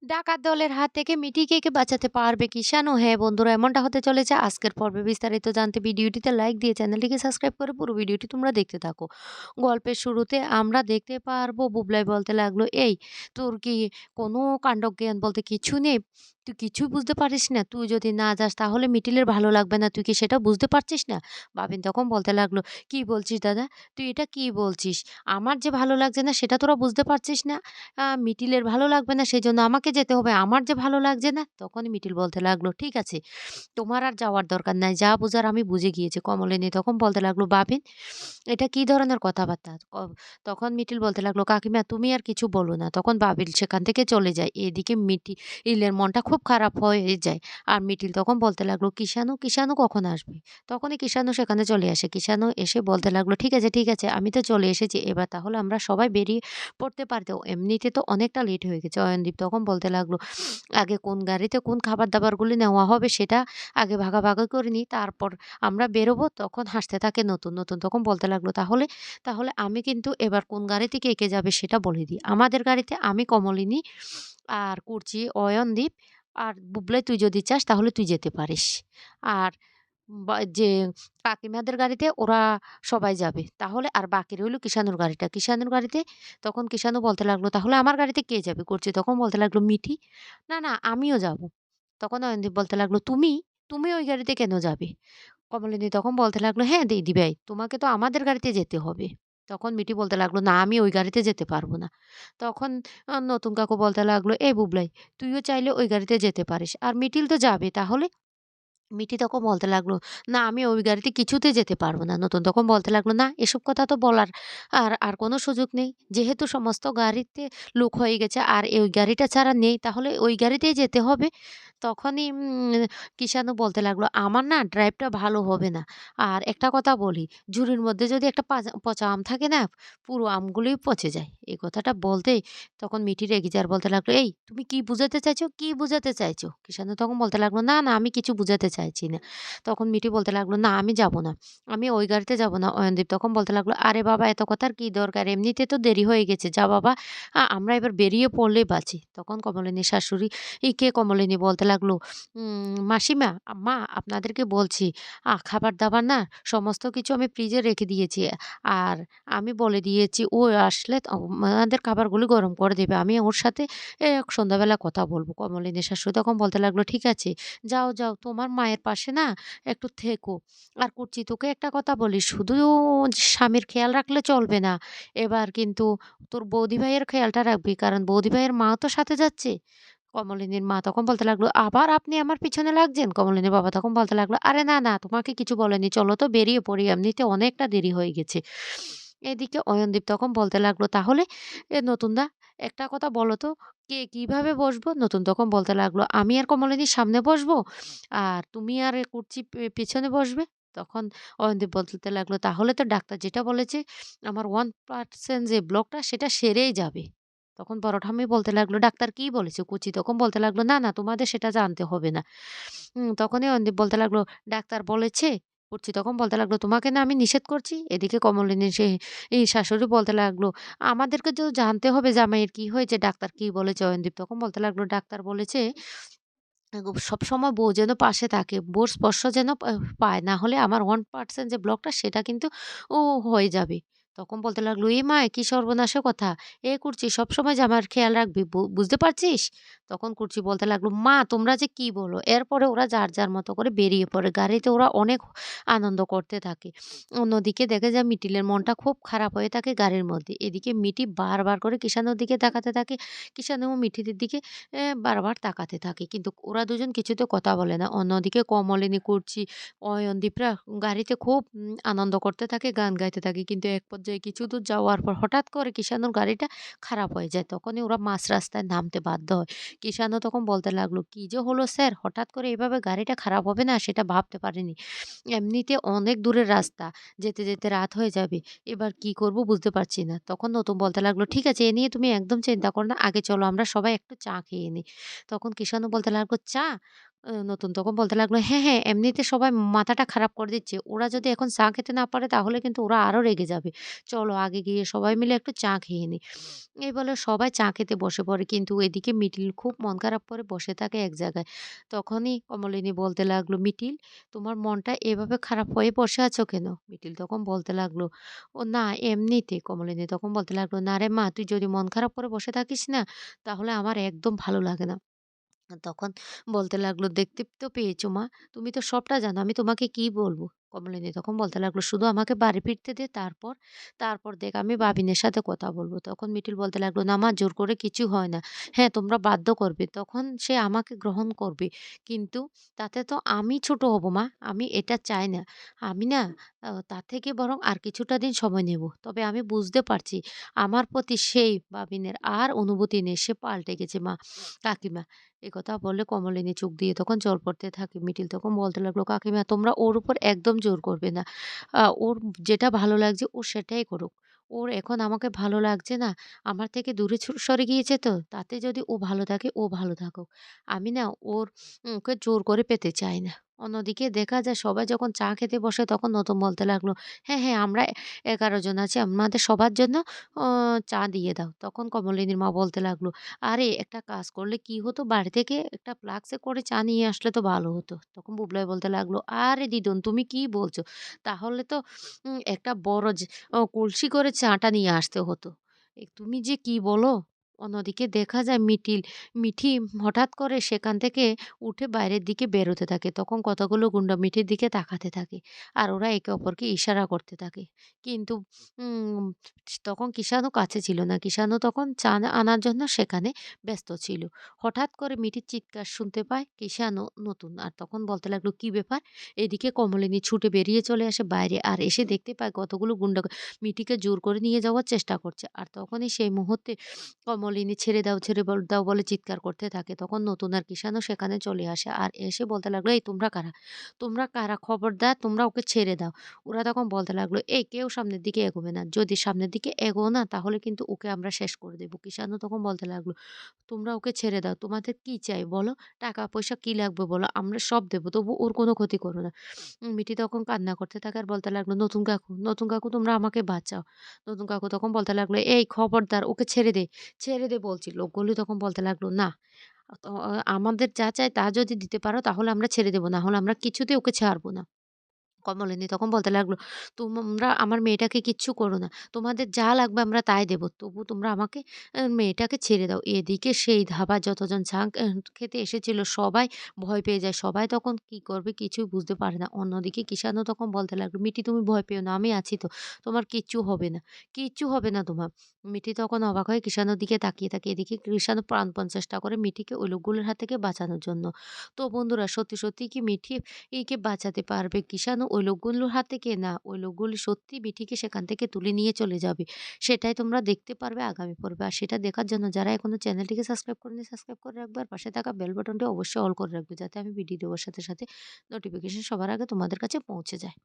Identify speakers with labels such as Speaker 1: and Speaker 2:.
Speaker 1: ডাকাত দলের হাত থেকে মিটিকে কে বাঁচাতে পারবে কি শানু? হ্যাঁ বন্ধুরা, এমনটা হতে চলেছে আজকের পর্বে। বিস্তারিত জানতে ভিডিওটিতে লাইক দিয়ে চ্যানেলটিকে সাবস্ক্রাইব করে পুরো ভিডিওটি তোমরা দেখতে থাকো। গল্পের শুরুতে আমরা দেখতে পারবো বুবলাই বলতে লাগলো, "এই তোর কি কোনো কাণ্ডজ্ঞান বলতে কিছু নেই? তুই কিছুই বুঝতে পারিস না? তুই যদি না যাস তাহলে মিটিলের ভালো লাগবে না। তুই কি সেটা বুঝতে পারছিস না?" বাবিন তখন বলতে লাগলো, "কি বলছিস দাদা? তুই এটা কি বলছিস? আমার যে ভালো লাগছে না সেটা তোরা বুঝতে পারছিস না? মিটিলের ভালো লাগবে না সেজন্য আমাকে যেতে হবে। আমার যে ভালো লাগছে না।" তখনই মিটিল বলতে লাগলো, "ঠিক আছে, তোমার আর যাওয়ার দরকার নাই। যা বুঝার আমি বুঝে গিয়েছি।" কমলিনী তখন বলতে লাগলো, "বাবিন, এটা কি ধরনের কথাবার্তা?" তখন মিটিল বলতে লাগলো, "কাকিমা তুমি আর কিছু বলো না।" তখন বাবিল সেখান থেকে চলে যায়। এদিকে মিটিলের মনটা খুব খারাপ হয়ে যায়। আর মিটিল তখন বলতে লাগলো, "কিষাণু, কিষাণু কখন আসবে?" তখনই কিষাণু সেখানে চলে আসে। কিষাণু এসে বলতে লাগলো, "ঠিক আছে, ঠিক আছে। আমি তো চলে এসেছি। এবার তাহলে আমরা সবাই বেরিয়ে পড়তে পারতো। এমনিতে তো অনেকটা লেট হয়ে গেছে।" অয়নদীপ তখন বলতে লাগলো, "আগে কোন গাড়িতে কোন খাবার-দাবারগুলি নেওয়া হবে সেটা আগে ভাগাভাগি করে নিই। তারপর আমরা বেরোবো।" তখন হাসতে থাকে নতুন, নতুন তখন বলতে লাগলো, "তাহলে তাহলে আমি কিন্তু এবার কোন গাড়িতে কে, কে যাবে সেটা বলে দিই। আমাদের গাড়িতে আমি, কমলিনী আর কুরচি, অয়নদীপ আর বুবলাই তুই যদি চাস তাহলে তুই যেতে পারিস। আর যে কাকিমাদের গাড়িতে ওরা সবাই যাবে। তাহলে আর বাকি রইল কিষাণুর গাড়িটা। কিষাণুর গাড়িতে" তখন কিষাণু বলতে লাগলো, "তাহলে আমার গাড়িতে কে যাবে?" করছি তখন বলতে লাগলো, "মিঠি।" "না, না আমিও যাবো।" তখন অয়নদীপ বলতে লাগলো, "তুমি? তুমি ওই গাড়িতে কেন যাবে?" কমলিনী তখন বলতে লাগলো, "হ্যাঁ দিদি ভাই, তোমাকে তো আমাদের গাড়িতে যেতে হবে।" তখন মিঠি বলতে লাগলো, "না আমি ওই গাড়িতে যেতে পারবো না।" তখন নতুন কাকু বলতে লাগলো, "এ বুবলাই, তুইও চাইলে ওই গাড়িতে যেতে পারিস। আর মিঠিল তো যাবে তাহলে?" মিঠি তখন বলতে লাগলো, "না আমি ওই গাড়িতে কিছুতে যেতে পারব না।" নতুন তখন বলতে লাগলো, "না এসব কথা তো বলার আর কোনো সুযোগ নেই। যেহেতু সমস্ত গাড়িতে লোক হয়ে গেছে আর ওই গাড়িটা ছাড়া নেই তাহলে ওই গাড়িতেই যেতে হবে।" তখনই কিষাণু বলতে লাগলো, "আমার না ড্রাইভটা ভালো হবে না। আর একটা কথা বলি, ঝুড়ির মধ্যে যদি একটা পচা আম থাকে না, পুরো আমগুলোই পচে যায়।" এই কথাটা বলতেই তখন মিঠি রেগে যায় আর বলতে লাগলো, "এই তুমি কি বুঝাতে চাইছো? কি বুঝাতে চাইছো?" কিষাণু তখন বলতে লাগলো, "না, না আমি কিছু বুঝাতে চাইছি না।" তখন মিঠি বলতে লাগলো, "না আমি যাব না। আমি ওই গাড়িতে যাব না।" অয়নদীপ তখন বলতে লাগলো, "আরে বাবা এত কথার কি দরকার? এমনিতে তো দেরি হয়ে গেছে। যা বাবা, আমরা এবার বেরিয়ে পড়লেই বাঁচি।" তখন কমলিনীর শাশুড়ি কমলিনী বলতে লাগলো, "মাসিমা, মা আপনাদেরকে বলছি, খাবার-দাবার না সমস্ত কিছু আমি ফ্রিজে রেখে দিয়েছি। আর আমি বলে দিয়েছি ও আসলে আমাদের খাবারগুলো গরম করে দেবে। আমি ওর সাথে সন্ধ্যাবেলা কথা বলব।" কমলিনীর শাশুড়ি তখন বলতে লাগলো, "ঠিক আছে, যাও, যাও তোমার মায়ের পাশে না একটু থেকো। আর কুটছি তোকে একটা কথা বলি, শুধু স্বামীর খেয়াল রাখলে চলবে না। এবার কিন্তু তোর বৌদি ভাইয়ের খেয়ালটা রাখবি। কারণ বৌদি ভাইয়ের মাও তো সাথে যাচ্ছে।" কমলিনীর মা তখন বলতে লাগলো, "আবার আপনি আমার পিছনে লাগছেন?" কমলিনীর বাবা তখন বলতে লাগলো, "আরে না, না তোমাকে কিছু বলেনি। চলো তো বেরিয়ে পড়ি। এমনিতে অনেকটা দেরি হয়ে গেছে।" এদিকে অয়নদীপ তখন বলতে লাগলো, "তাহলে নতুনদা একটা কথা বলো তো, কে কিভাবে বসবো?" নতুন তখন বলতে লাগলো, "আমি আর কমলিনীর সামনে বসবো, আর তুমি আর কুর্চি পেছনে বসবে।" তখন অয়নদীপ বলতে লাগলো, "তাহলে তো ডাক্তার যেটা বলেছে আমার 1% যে ব্লকটা সেটা সেরেই যাবে।" তখন বড় ঠাম্মি বলতে লাগলো, "ডাক্তার কি বলেছে?" কুচি তখন বলতে লাগলো, "না, না তোমাদের সেটা জানতে হবে না।" তখনই অয়নদীপ বলতে লাগলো, "ডাক্তার বলেছে?" কুচি তখন বলতে লাগলো, "তোমাকে না আমি নিষেধ করছি?" এদিকে কমলিনীর এই শাশুড়ি বলতে লাগলো, "আমাদেরকে তো জানতে হবে জামাইয়ের কি হয়েছে, ডাক্তার কি বলেছে?" অয়নদীপ তখন বলতে লাগলো, "ডাক্তার বলেছে সবসময় বউ যেন পাশে থাকে। বউর স্পর্শ যেন পায়। না হলে আমার 1% যে ব্লকটা সেটা কিন্তু হয়ে যাবে।" তখন বলতে লাগলো, "এ মা! কি সর্বনাশা কথা! এ কুর্চি সবসময় জামার খেয়াল রাখবি। বুঝতে পারছিস?" তখন কুর্চি বলতে লাগলো, "মা তোমরা যে কি বলো?" এরপরে ওরা যার, যার মতো করে বেরিয়ে পড়ে। গাড়িতে ওরা অনেক আনন্দ করতে থাকে। অন্যদিকে দেখা যায় মিটিলের মনটা খুব খারাপ হয়ে থাকে গাড়ির মধ্যে। এদিকে মিটি বারবার করে কিষাণুর দিকে তাকাতে থাকে। কিষাণুও মিঠিদের দিকে বারবার তাকাতে থাকে। কিন্তু ওরা দুজন কিছুতে কথা বলে না। অন্যদিকে কমলিনী, কুর্চি, অয়নদীপরা গাড়িতে খুব আনন্দ করতে থাকে, গান গাইতে থাকে। কিন্তু এক পর্যায়ে কিছু দূর যাওয়ার পর হঠাৎ করে কিষাণুর গাড়িটা খারাপ হয়ে যায়। তখনই ওরা মাঝ রাস্তায় নামতে বাধ্য হয়। কিষাণু তখন বলতে লাগলো, "কি যে হলো স্যার? হঠাৎ করে এভাবে গাড়িটা খারাপ হবে না সেটা ভাবতে পারিনি। এমনিতে অনেক দূরের রাস্তা। যেতে, যেতে রাত হয়ে যাবে। এবার কি করব বুঝতে পারছি না।" তখন নতুন বলতে লাগলো, "ঠিক আছে এ নিয়ে তুমি একদম চিন্তা করো না। আগে চলো আমরা সবাই একটু চা খেয়ে নিই।" তখন কিষাণু বলতে লাগলো, "চা?" নতুন তখন বলতে লাগলো, "হ্যাঁ, হ্যাঁ, এমনিতে সবাই মাথাটা খারাপ করে দিচ্ছে। ওরা যদি এখন চা খেতে না পারে তাহলে কিন্তু ওরা আরো রেগে যাবে। চলো আগে গিয়ে সবাই মিলে একটু চা খেয়ে নিই।" এই বলে সবাই চা খেতে বসে পড়ে। কিন্তু এদিকে মিটিল খুব মন খারাপ করে বসে থাকে এক জায়গায়। তখনই কমলিনী বলতে লাগলো, "মিটিল, তোমার মনটা এভাবে খারাপ হয়ে বসে আছো কেন?" মিটিল তখন বলতে লাগলো, "ও না এমনিতে।" কমলিনী তখন বলতে লাগলো, "না রে মা, তুই যদি মন খারাপ করে বসে থাকিস না তাহলে আমার একদম ভালো লাগে না।" তখন বলতে লাগলো, "দেখতে তো পেয়েছো মা, তুমি তো সবটা জানো। আমি তোমাকে কি বলবো?" কমলিনী তখন বলতে লাগলো, "শুধু আমাকে বাড়ি ফিরতে দে তারপর দেখ আমি বাবিনের সাথে কথা বলবো।" তখন মিটিল বলতে লাগলো, "না মা, জোর করে কিছু হয় না। হ্যাঁ, তোমরা বাধ্য করবে। তখন সে আমাকে গ্রহণ করবে। কিন্তু তাতে তো আমি ছোট হব মা। আমি এটা চাই না। আমি না তার থেকে বরং আর কিছুটা দিন সময় নেব। তবে আমি বুঝতে পারছি আমার প্রতি সেই বাবিনের আর অনুভূতি নেই। সে পাল্টে গেছে মা, কাকিমা।" একথা বললে কমলিনী চোখ দিয়ে তখন জল পড়তে থাকে। মিটিল তখন বলতে লাগলো, "কাকিমা, তোমরা ওর উপর একদম জোর করবে না। ওর যেটা ভালো লাগছে ও সেটাই করুক। ওর এখন আমাকে ভালো লাগছে না। আমার থেকে দূরে সরে গিয়েছে তো। তাতে যদি ও ভালো থাকে, ও ভালো থাকুক। আমি না ওকে জোর করে পেতে চাই না।" অন্যদিকে দেখা যায় সবাই যখন চা খেতে বসে তখন নতুন বলতে লাগলো, "হ্যাঁ, হ্যাঁ, আমরা ১১ জন আছি। আমাদের সবার জন্য অ চা দিয়ে দাও।" তখন কমলিনীর মা বলতে লাগলো, "আরে একটা কাজ করলে কি হতো? বাড়ি থেকে একটা ফ্লাক্সে করে চা নিয়ে আসলে তো ভালো হতো।" তখন বুবলাই বলতে লাগলো, "আরে দিদুন, তুমি কি বলছো? তাহলে তো একটা বড় কলসি করে চাটা নিয়ে আসতে হতো। তুমি যে কি বলো?" অন্যদিকে দেখা যায় মিঠি হঠাৎ করে সেখান থেকে উঠে বাইরের দিকে বেরোতে থাকে। তখন কতগুলো গুন্ডা মিঠির দিকে তাকাতে থাকে। আর ওরা একে অপরকে ইশারা করতে থাকে। কিন্তু উম তখন কিষাণু কাছে ছিল না। কিষাণু তখন চা আনার জন্য সেখানে ব্যস্ত ছিল। হঠাৎ করে মিঠির চিৎকার শুনতে পায় কিষাণু নতুন। আর তখন বলতে লাগলো, "কি ব্যাপার?" এদিকে কমলিনী ছুটে বেরিয়ে চলে আসে বাইরে। আর এসে দেখতে পায় কতগুলো গুন্ডা মিঠিকে জোর করে নিয়ে যাওয়ার চেষ্টা করছে। আর তখনই সেই মুহূর্তে কমলিনী "ছেড়ে দাও, ছেড়ে দাও" বলে চিৎকার করতে থাকে। তখন নতুন আর কিষাণও সেখানে চলে আসে। আর এসে বলতে লাগলো, "এই তোমরা কারা? তোমরা কারা? খবরদার তোমরা ওকে ছেড়ে দাও।" ওরা তখন বলতে লাগলো, "এই কেউ সামনের দিকে এগোবে না। যদি সামনের দিকে এগোও না তাহলে কিন্তু ওকে আমরা শেষ করে দেব।" কিষাণু তখন বলতে লাগলো, "তোমরা ওকে ছেড়ে দাও। তোমাদের কি চাই বলো? টাকা-পয়সা কি লাগবে বলো? আমরা সব দেব। তবু ওর কোনো ক্ষতি করো না।" মিঠি তখন কান্না করতে থাকে আর বলতে লাগলো, "নতুন কাকু, নতুন কাকু, তোমরা আমাকে বাঁচাও।" নতুন কাকু তখন বলতে লাগলো, "এই খবরদার ওকে ছেড়ে দে, ছেড়ে দে বলছি।" লোকগুলো তখন বলতে লাগলো, "না, তো আমাদের যা চাই তা যদি দিতে পারো তাহলে আমরা ছেড়ে দেব। না হলে আমরা কিছুতেই ওকে ছাড়ব না।" কমলিনী তখন বলতে লাগলো, "তোমরা আমার মেয়েটাকে কিচ্ছু করো না। তোমাদের যা লাগবে আমরা তাই দেব। তবু তোমরা আমাকে মেয়েটাকে ছেড়ে দাও।" এদিকে সেই ধাবায় যতজন চা খেতে এসেছিল সবাই ভয় পেয়ে যায়। সবাই তখন কি করবে কিছুই বুঝতে পারে না। অন্যদিকে কিষাণও তখন বলতে লাগলো, "মিঠি, তুমি ভয় পেও না। আমি আছি তো। তোমার কিচ্ছু হবে না। কিচ্ছু হবে না তোমার।" মিঠি তখন অবাক হয়ে কিষাণুর দিকে তাকিয়ে থাকে। এদিকে কিষাণু প্রাণপণ চেষ্টা করে মিঠিকে ওই লোকগুলোর হাত থেকে বাঁচানোর জন্য। তো বন্ধুরা, সত্যি, সত্যি কি মিঠি একে বাঁচাতে পারবে কিষাণু ওই লোকগুলোর হাত থেকে? না, ওই লোকগুলি সত্যিই বিঠিকে সেখান থেকে তুলে নিয়ে চলে যাবে। সেটাই তোমরা দেখতে পারবে আগামী পর্বে। আর সেটা দেখার জন্য যারা এখনো চ্যানেলটিকে সাবস্ক্রাইব করেনি, সাবস্ক্রাইব করে রাখবে। আর পাশে থাকা বেল বাটনটি অবশ্যই অল করে রাখবে যাতে আমি ভিডিও দেওয়ার সাথে, সাথে নোটিফিকেশন সবার আগে তোমাদের কাছে পৌঁছে যায়।